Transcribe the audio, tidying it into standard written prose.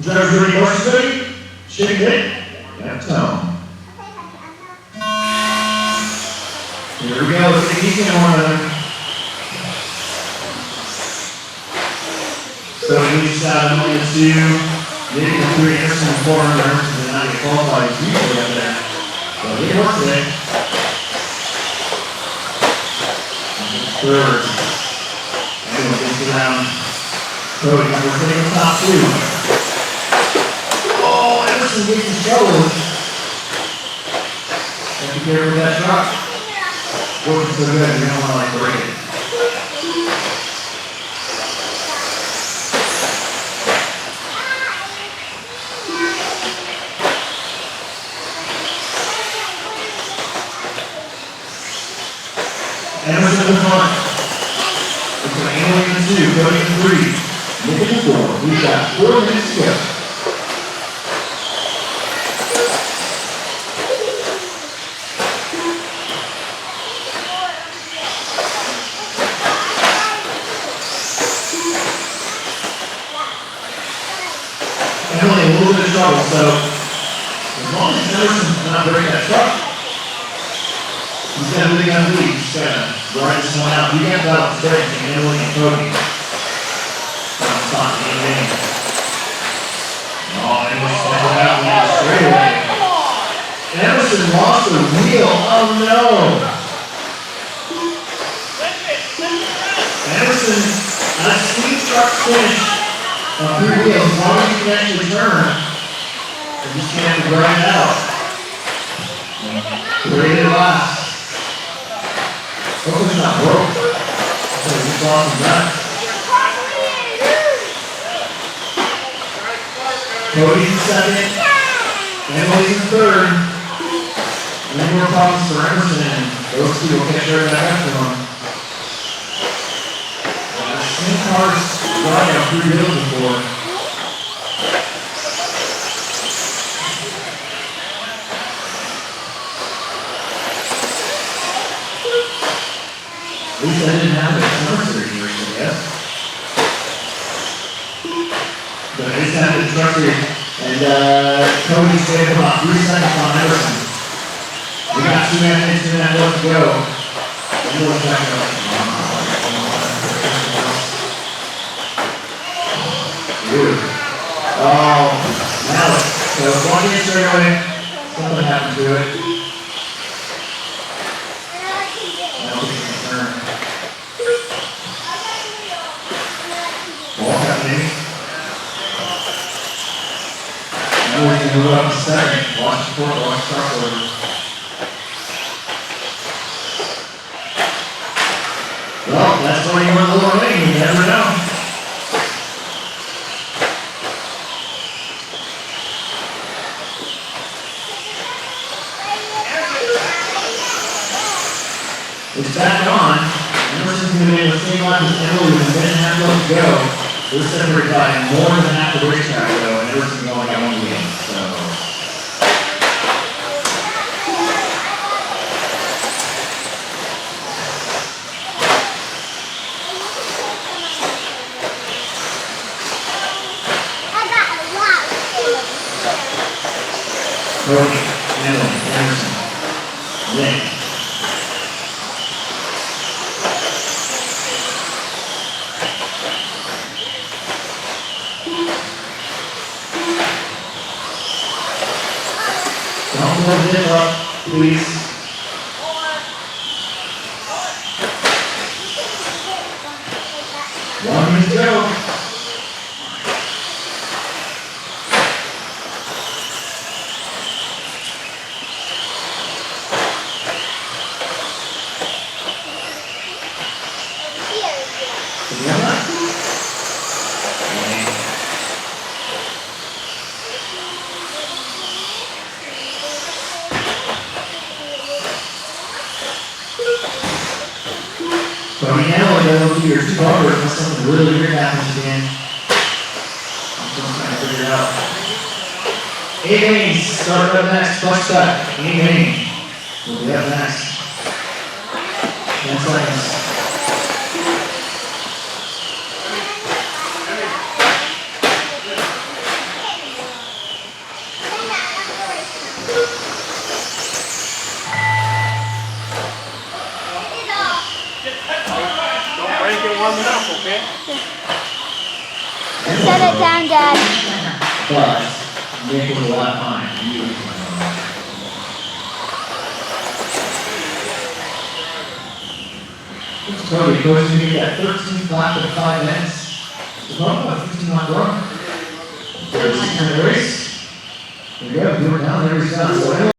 Driver's ready, horse ready? Shake it. Left tone. Here we go, let's take easy on one another. So we each side only the two, maybe the three Anderson and 4 under, and then I get qualified usually after that. So we work today. Third. Anyone gets around. Cody, we're sitting on top 2. Oh, Anderson gets in trouble. Have to be careful with that shot. Working so good, you don't want to like break it. Anderson in the front. It's an angle in 2, Cody in 3. Look at the 4. We've got 4 minutes to go. Only a little bit of trouble, so as long as Anderson's not breaking that truck, he's got a big enough lead. He's got to grind this one out. You got that on straight and Emily and Cody. Stop anything. Oh, Emily stepped it out and straight away. Anderson lost the wheel. Oh no! Anderson, on a sweet truck finish. 3 wheels, as long as you can actually turn, you just can't have to grind out. Created last. Hopefully it's not broke. So it's awesome that. Cody's in second. Emily's in third. And then more problems for Emerson. Those two will catch right back after them. Same cars running on 3 wheels before. At least I didn't have it at summer series years, I guess. But I just had it at truck series. And Cody saved about 3 seconds on Emerson. We got 2 minutes and that left to go. And we'll back up. Good. Oh, now so walking in straight away, something happened to it. Now we can turn. Ball happening. Now we can move up to second. Watch the fourth, watch the start order. Well, that's why you want a little rain, you never know. It's back on. Emerson's going to be in the same line as Emily with a minute and a half left to go. They're separated by more than half the racetrack though, and Emerson's going at 1 wheel. So. Cody, Emily, Emerson, Nick. Don't hold it up, please. One minute to go. So we now go to your 2 bars unless something really weird happens again. I'm still trying to figure it out. 8 innings, start up next, PlexSpec. 8 innings. We'll be up next. 10 seconds. Try and get warming up, okay? Set it down, Dad. But, make it a lot of time. Cody, goes to get that 13th lap in 5 minutes. It's about a 15-lap run. 13 minute race. There you go, do it down, there we go.